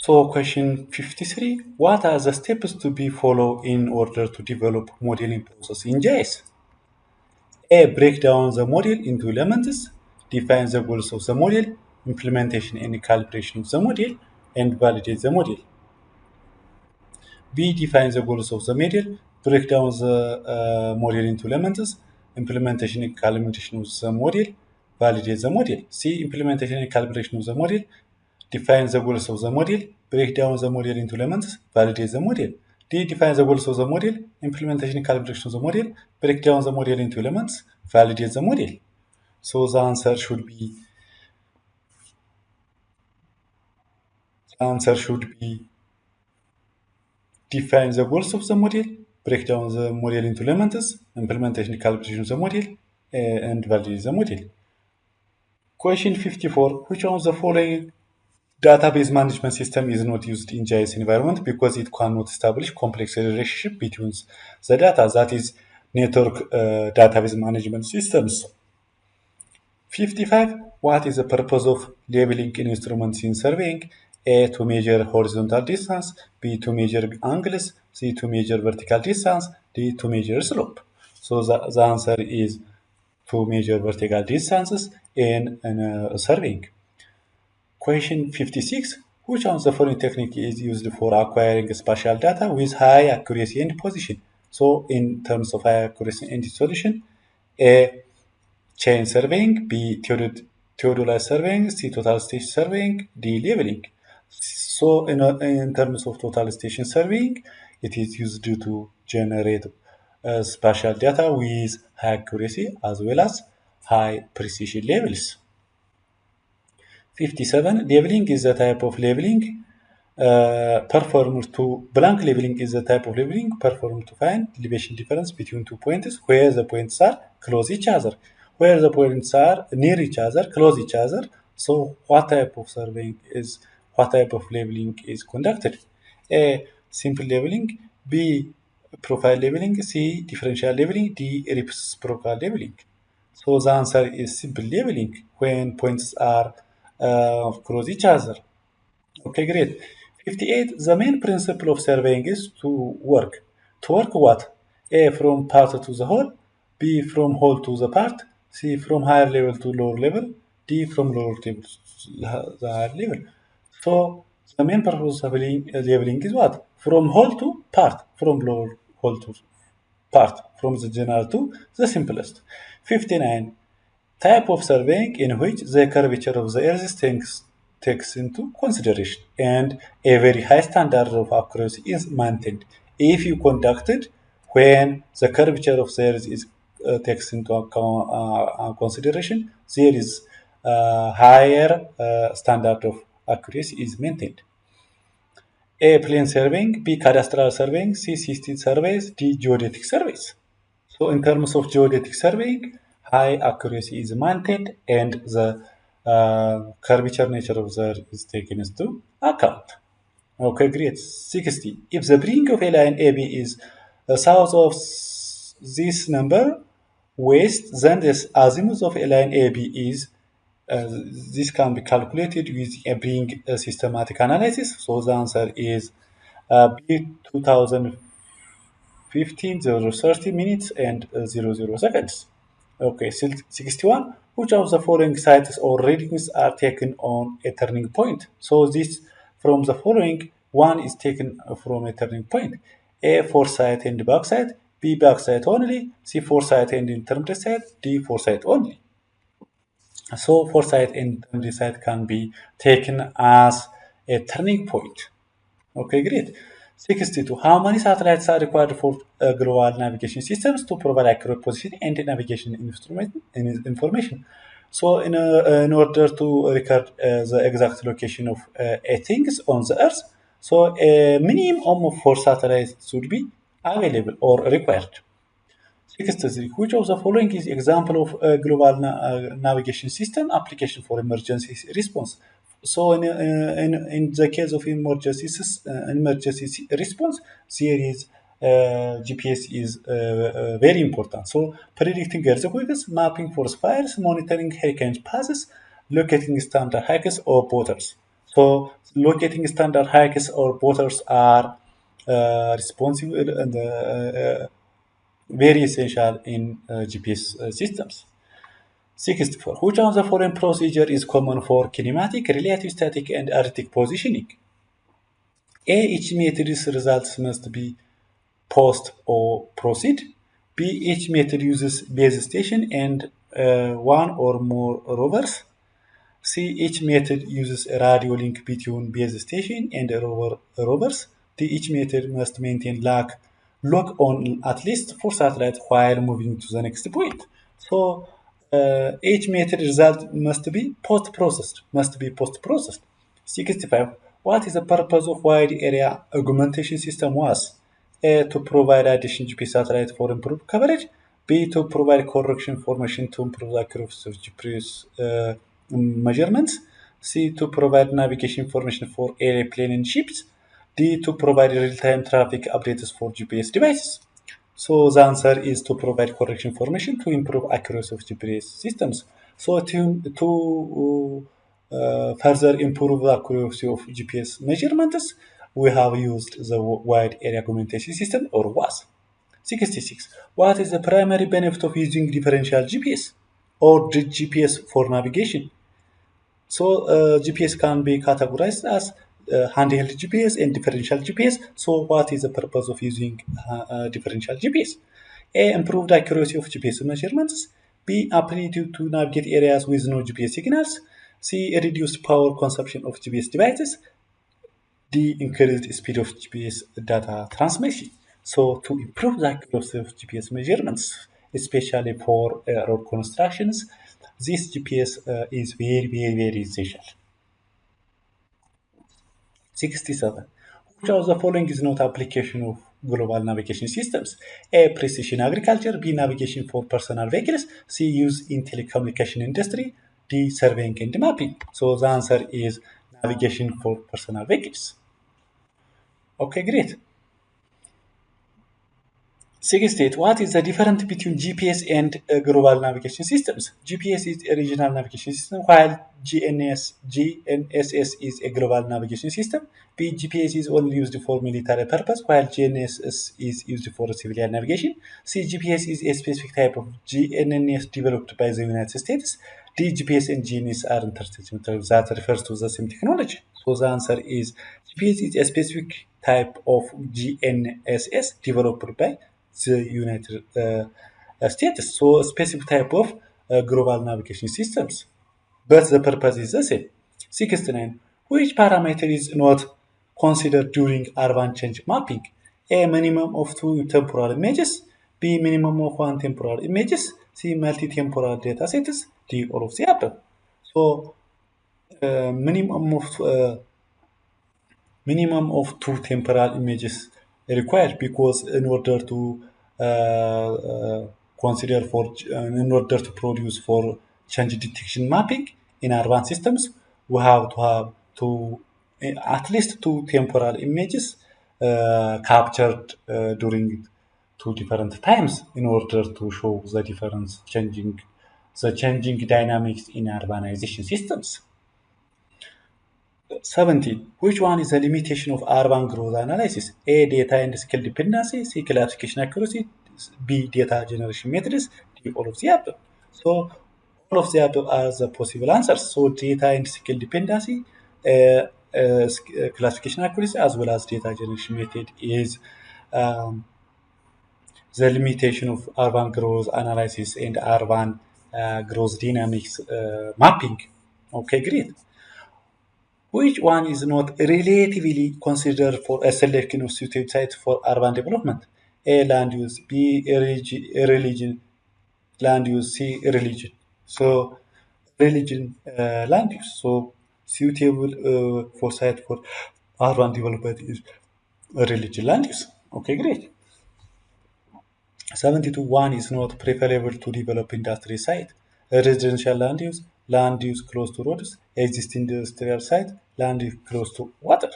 So question 53, what are the steps to be followed in order to develop modeling process in GIS? A. Break down the model into elements, define the goals of the model, implementation and calibration of the model, and validate the model. B. Define the goals of the model, break down the model into elements, implementation and calibration of the model, validate the model. C. Implementation and calibration of the model, define the goals of the model, break down the model into elements, validate the model. D. Define the goals of the model, implementation and calibration of the model, break down the model into elements, validate the model. So the answer should be define the goals of the model, break down the model into elements, implementation and calibration of the model, and validate the model. Question 54. Which of the following database management system is not used in GIS environment because it cannot establish complex relationship between the data, that is network database management systems. 55. What is the purpose of labeling instruments in surveying? A. To measure horizontal distance. B. To measure angles. C. To measure vertical distance. D. To measure slope. So the answer is to measure vertical distances in surveying. Question 56. Which of the following technique is used for acquiring spatial data with high accuracy and position? So in terms of high accuracy and solution, A. Chain surveying, B. Theodolite surveying, C. Total station surveying, D. Labeling. So in terms of total station surveying, it is used to generate spatial data with high accuracy as well as high precision levels. 57. Labeling is the type of labeling performed to blank labeling is the type of labeling performed to find elevation difference between two points where the points are close each other. Where the points are near each other, close each other. So what type of labeling is conducted? A. Simple labeling. B. Profile labeling. C. Differential labeling. D. Reciprocal labeling. So the answer is simple labeling when points are close each other. Okay, great. 58. The main principle of surveying is to work. To work what? A. From part to the whole. B. From whole to the part. C. From higher level to lower level. D. From lower level to the higher level. So the main purpose of labeling is what? From whole to part. From lower whole to part. From the general to the simplest. 59. Type of surveying in which the curvature of the earth takes into consideration and a very high standard of accuracy is maintained. If you conduct it when the curvature of the earth is takes into consideration, there is higher standard of accuracy is maintained. A. Plane surveying, B. Cadastral surveying, C. System surveys, D. Geodetic surveys. So in terms of geodetic surveying, high accuracy is maintained and the curvature nature of the earth is taken into account. Okay, great. 60. If the beginning of a line AB is south of this number west, then the azimuth of a line AB is this can be calculated using a being systematic analysis. So the answer is B 2015 0:30 minutes and 00 seconds. Okay, 61. Which of the following sites or readings are taken on a turning point? So this from the following one is taken from a turning point. A. Foresight and backside. B. Backside only. C. Foresight and intermediate side. D. Foresight only. So foresight and intermediate side can be taken as a turning point. Okay, great. 62. How many satellites are required for global navigation systems to provide accurate position and navigation information? So, in order to record the exact location of things on the Earth, so a minimum of 4 satellites should be available or required. 63. Which of the following is example of a global navigation system application for emergency response? So in the case of emergency response, there is GPS is very important. So predicting earthquakes, mapping forest fires, monitoring hurricane passes, locating standard hikes or portals. So locating standard hikes or borders are responsible and very essential in GPS systems. 64. Which of the following procedure is common for kinematic, relative static, and arithmetic positioning? A. Each method's results must be post or proceed. B. Each method uses base station and one or more rovers. C. Each method uses a radio link between base station and rovers. D. Each method must maintain lock on at least 4 satellites while moving to the next point. So each method result must be post-processed. 65. What is the purpose of wide area augmentation system was? A. To provide additional GPS satellite for improved coverage. B. To provide correction information to improve the accuracy of GPS measurements. C. To provide navigation information for airplane and ships. D. To provide real-time traffic updates for GPS devices. So the answer is to provide correction information to improve accuracy of GPS systems. So to further improve the accuracy of GPS measurements, we have used the wide area augmentation system or WAS. 66. What is the primary benefit of using differential GPS or GPS for navigation? So GPS can be categorized as handheld GPS and differential GPS. So what is the purpose of using differential GPS? A. Improved accuracy of GPS measurements. B. Ability to navigate areas with no GPS signals. C. Reduced power consumption of GPS devices. D. Increased speed of GPS data transmission. So to improve the accuracy of GPS measurements, especially for road constructions, this GPS is very essential. 67. Which of the following is not application of global navigation systems? A. Precision agriculture. B. Navigation for personal vehicles. C. Use in telecommunication industry. D. Surveying and mapping. So the answer is navigation for personal vehicles. Okay, great. 68. What is the difference between GPS and global navigation systems? GPS is a regional navigation system, while GNSS is a global navigation system. B. GPS is only used for military purpose, while GNSS is used for civilian navigation. C. GPS is a specific type of GNSS developed by the United States. D. GPS and GNSS are interchangeable. That refers to the same technology. So the answer is GPS is a specific type of GNSS developed by the United States. So a specific type of global navigation systems. But the purpose is the same. 69. Which parameter is not considered during urban change mapping? A. Minimum of 2 temporal images. B. Minimum of 1 temporal images. C. Multi-temporal data sets. D. All of the above. So minimum of 2 temporal images required because in order to consider for in order to produce for change detection mapping in urban systems, we have to have at least 2 temporal images captured during 2 different times in order to show the difference changing dynamics in urbanization systems. 17. Which one is the limitation of urban growth analysis? A. Data and skill dependency. C. Classification accuracy. B. Data generation methods. D. All of the above. So all of the above are the possible answers. So data and skill dependency, classification accuracy, as well as data generation method is um, the limitation of urban growth analysis and urban growth dynamics mapping. Okay, great. Which one is not relatively considered for a selection of suitable sites for urban development? A. Land use. B. Religion. Land use. C. Religion. So, religion, land use. So, suitable for site for urban development is religion land use. Okay, great. 72. One is not preferable to develop industry site. A residential land use close to roads, existing industrial site, land use close to water.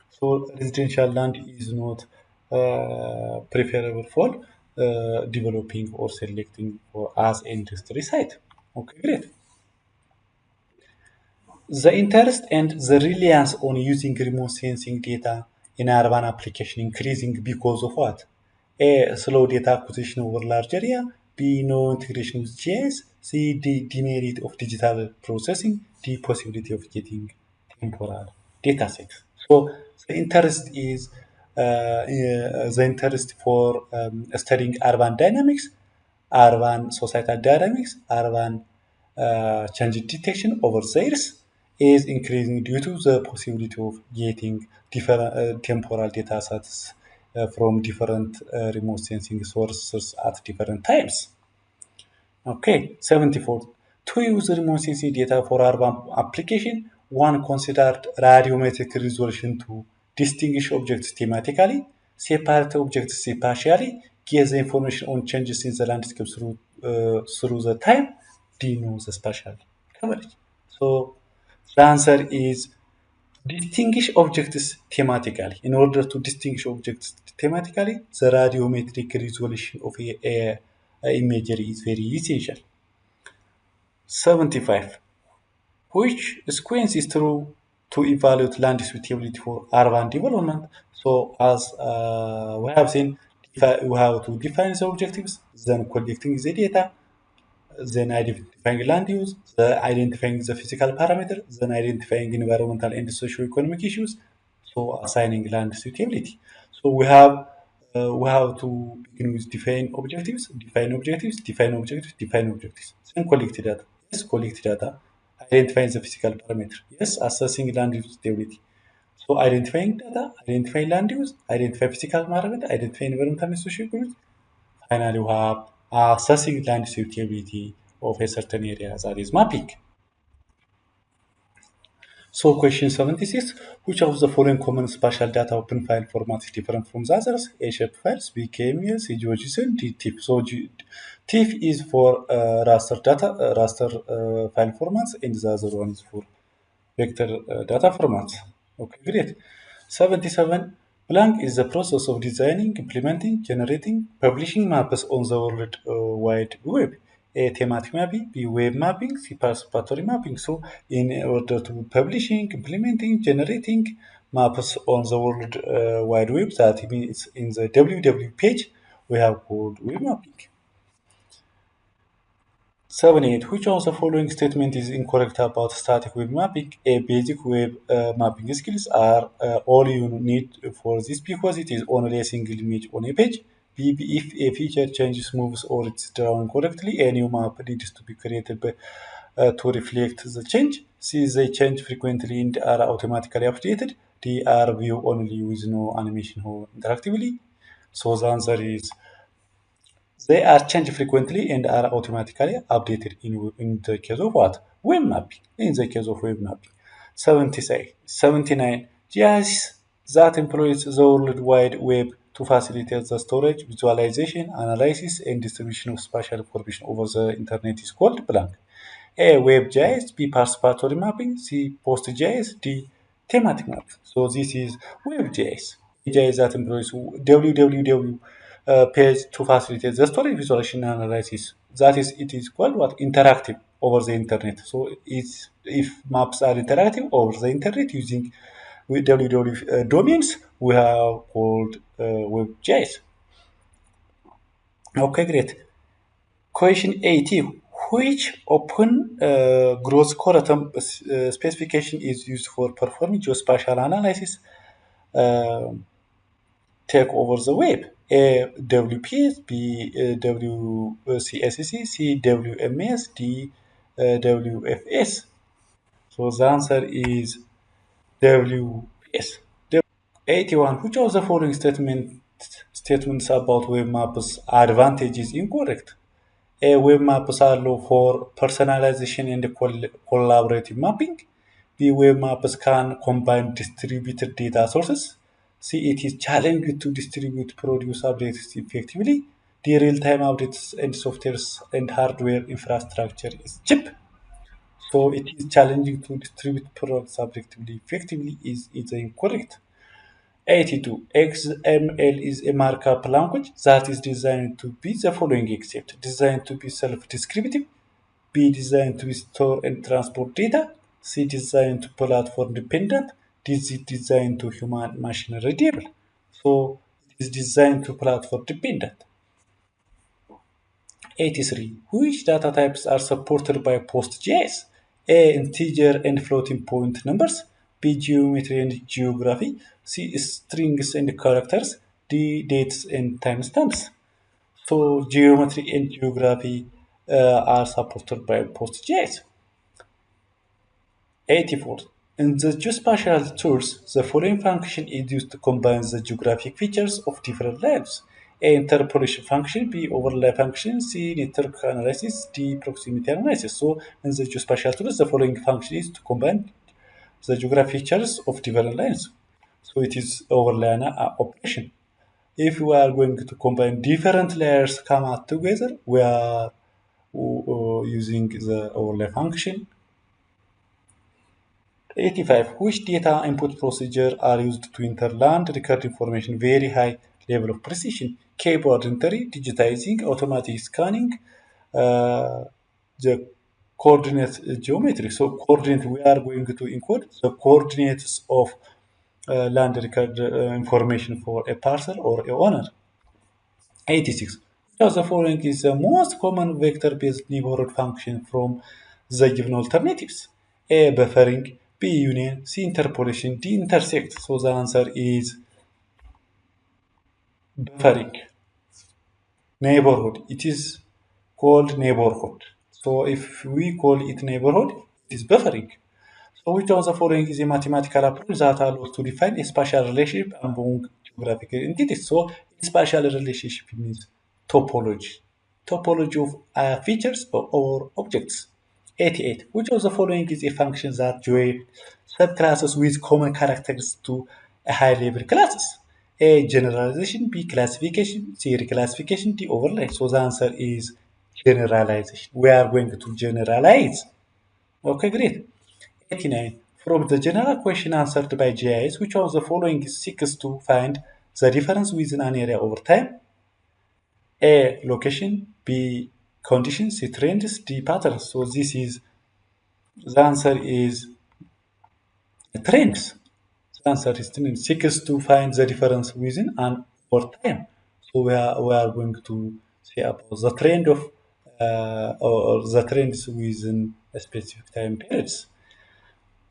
So residential land is not preferable for developing or selecting for as industry site. Okay, great. The interest and the reliance on using remote sensing data in urban application increasing because of what? A, slow data acquisition over large area. B, no integration with GIS. C, demerit of digital processing. D, possibility of getting temporal data sets. So the interest is the interest for studying urban dynamics, urban societal dynamics, urban change detection over sales is increasing due to the possibility of getting different temporal data sets from different remote sensing sources at different times. Okay, 74. To use remote sensing data for urban application, one considered radiometric resolution to distinguish objects thematically, separate objects spatially, get the information on changes in the landscape through the time, denote the spatial coverage. So the answer is distinguish objects thematically. In order to distinguish objects thematically, the radiometric resolution of a imagery is very essential. 75. Which sequence is true to evaluate land suitability for urban development? So, as we have seen, we have to define the objectives, then collecting the data, then identifying land use, identifying the physical parameter, then identifying environmental and socio-economic issues, so assigning land suitability. So we have to begin with define objectives, define objectives, define objectives. Then collect data. Yes, collect data. Identifying the physical parameter. Yes, assessing land use suitability. So identifying data, identifying land use, identify physical parameter, identify environmental and socio-economic. Finally, we have assessing land suitability of a certain area, that is mapping. So question 76, which of the following common spatial data open file format is different from the others? A shape files, B KML, C GeoJSON, D TIFF. So TIFF is for raster data, raster file formats, and the other one is for vector data formats. Okay, great. 77. Blank is the process of designing, implementing, generating, publishing maps on the World Wide Web. A thematic mapping, B web mapping, C participatory mapping. So, in order to publishing, implementing, generating maps on the World Wide Web, that means in the www page, we have called web mapping. 78. Which of the following statement is incorrect about static web mapping? A, basic web mapping skills are all you need for this because it is only a single image on a page. B, if a feature changes, moves, or it's drawn correctly, a new map needs to be created to reflect the change. C, they change frequently and are automatically updated. D, are view only with no animation or interactively. So the answer is they are changed frequently and are automatically updated in the case of what? Web mapping. In the case of web mapping. 79. GIS that employs the World Wide Web to facilitate the storage, visualization, analysis, and distribution of spatial information over the internet is called blank. A. WebGIS, B. Participatory mapping, C. PostGIS, D. Thematic mapping. So this is WebGIS. GIS that employs www page to facilitate the storage, visualization, and analysis. That is, it is called what? Interactive over the internet. So it's if maps are interactive over the internet using www domains, we have called WebGIS. Okay, great. Question 80. Which open gross quantum specification is used for performing geospatial analysis take over the web? A. WPS, B. WCSC, C. WMS, D. WFS. So the answer is WPS. 81. Which of the following statements about web maps advantage is incorrect? A. Web maps allow for personalization and collaborative mapping. B. Web maps can combine distributed data sources. C. It is challenging to distribute produce updates effectively. D. Real-time updates and software and hardware infrastructure is cheap. So it is challenging to distribute products objectively effectively is incorrect. 82. XML is a markup language that is designed to be the following except designed to be self-descriptive, B designed to store and transport data, C. Designed to platform dependent. D. Is designed to human machine readable. So it is designed to platform dependent. 83. Which data types are supported by PostGIS? A. Integer and floating point numbers. B. Geometry and geography. C. Strings and characters. D. Dates and timestamps. So geometry and geography are supported by PostGIS. 84. In the geospatial tools, the following function is used to combine the geographic features of different lands. A. Interpolation function. B. Overlay function. C. Network analysis. D. Proximity analysis. So in the geospatial tools, the following function is to combine the geographic features of different lands. So it is overlay operation. If we are going to combine different layers come out together, we are using the overlay function. 85. Which data input procedure are used to enter land record information very high level of precision? Keyboard entry, digitizing, automatic scanning, the coordinate geometry. So coordinate, we are going to encode the coordinates of land record information for a parcel or a owner. 86. Which of the following is the most common vector-based neighborhood function from the given alternatives? A. Buffering. B. Union. C. Interpolation. D. Intersect. So the answer is buffering. Neighborhood. It is called neighborhood. So if we call it neighborhood, it is buffering. So which of the following is a mathematical approach that allows to define a spatial relationship among geographical entities? So spatial relationship means topology. Topology of features or objects. 88. Which of the following is a function that joins subclasses with common characters to a high-level classes? A. Generalization. B. Classification. C. Reclassification. D. Overlay. So the answer is generalization. We are going to generalize. Okay, great. 89. From the general question answered by GIS, which of the following seeks to find the difference within an area over time? A. Location. B. Conditions. C. Trends. D. Patterns. So the answer is trends. The answer is trends. Seeks to find the difference within and over time. So we are going to say about the trend of or the trends within a specific time periods.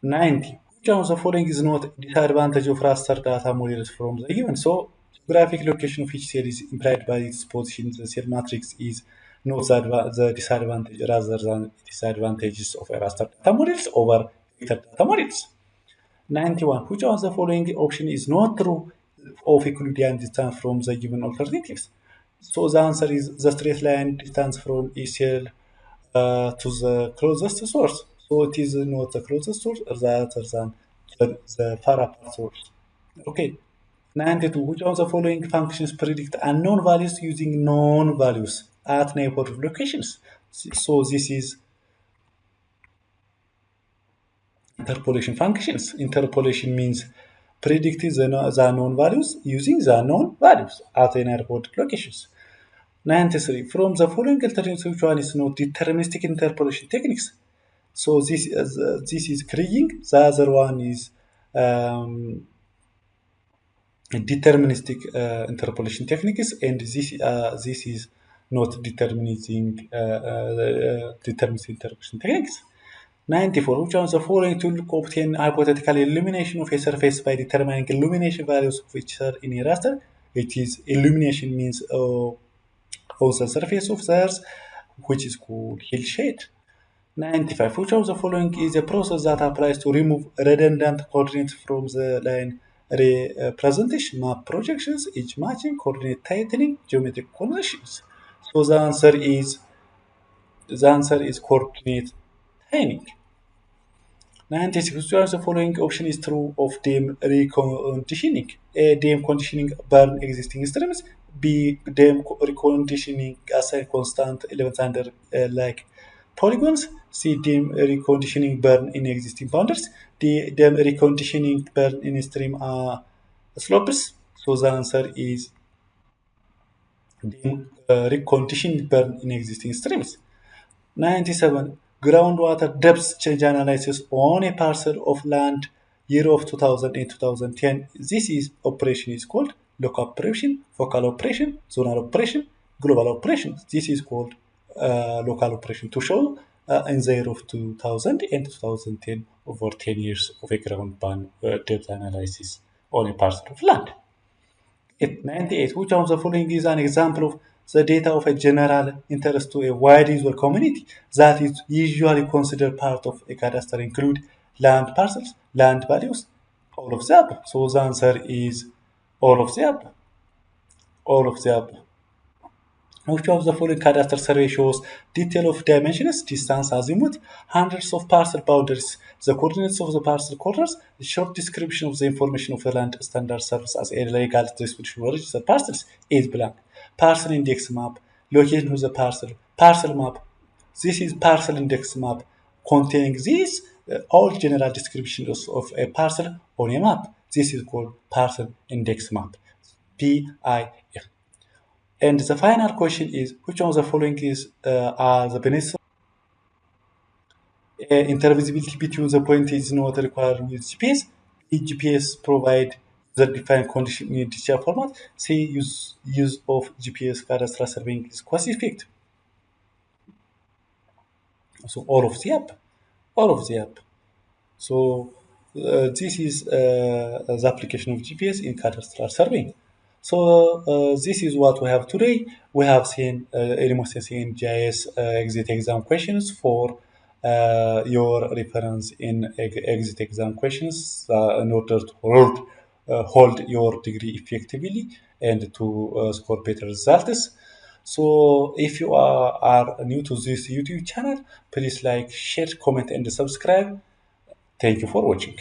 90. Which of the following is not disadvantage of raster data models from the given? So, graphic location of each cell is implied by its position. The cell matrix is not the disadvantage rather than disadvantages of a raster data models over vector data models. 91. Which of the following option is not true of Euclidean distance from the given alternatives? So the answer is the straight line distance from each cell to the closest source. So it is not the closest source rather than the far apart source. Okay. 92. Which of the following functions predict unknown values using known values at neighborhood locations? So this is interpolation functions. Interpolation means predicting the known values using the known values at neighborhood locations. 93. From the following alternatives, which one is not deterministic interpolation techniques? So this is Kriging. The other one is deterministic interpolation techniques, and this is not deterministic interpolation techniques. 94. Which one of the following tool obtain hypothetical illumination of a surface by determining illumination values of each cell in a raster? It is illumination means on the surface of the earth, which is called hillshade. 95. Which of the following is a process that applies to remove redundant coordinates from the line representation? Map projections, edge matching, coordinate tightening, geometric conversions. So the answer is coordinate tightening. 96. Which of the following option is true of dam reconditioning? A. Dam conditioning burn existing streams. B. Dam reconditioning assign constant elements under like polygons. C. Dam reconditioning burn in existing boundaries. D. Dam reconditioning burn in stream slopes. So the answer is dam reconditioning burn in existing streams. 97. groundwater depth change analysis on a parcel of land year of 2000 and 2010. This is operation is called local operation, focal operation, zonal operation, global operation. This is called local operation to show in the year of 2000 and 2010 over 10 years of a ground band depth analysis on a parcel of land. 98. Which of the following is an example of the data of a general interest to a wide user community that is usually considered part of a cadastre include land parcels, land values, all of the above. So the answer is all of the above. All of the above. Which of the following cadastre survey shows detail of dimensions, distance, azimuth, hundreds of parcel boundaries, the coordinates of the parcel corners, the short description of the information of the land standard service as a legal distribution of registered parcels is blank. Parcel index map, location of the parcel, parcel map. This is parcel index map containing these all general descriptions of a parcel on a map. This is called parcel index map. PIF. And the final question is, which one of the following is are the benefits? Intervisibility between the point is not required with GPS. GPS provide the defined condition in digital format. C, use of GPS cadastral surveying is quasi effective. So all of the app, all of the app. So this is the application of GPS in cadastral surveying. So this is what we have today. We have seen remote sensing in GIS exit exam questions for your reference in exit exam questions in order to hold your degree effectively and to score better results. So if you are new to this YouTube channel, please like, share, comment, and subscribe. Thank you for watching.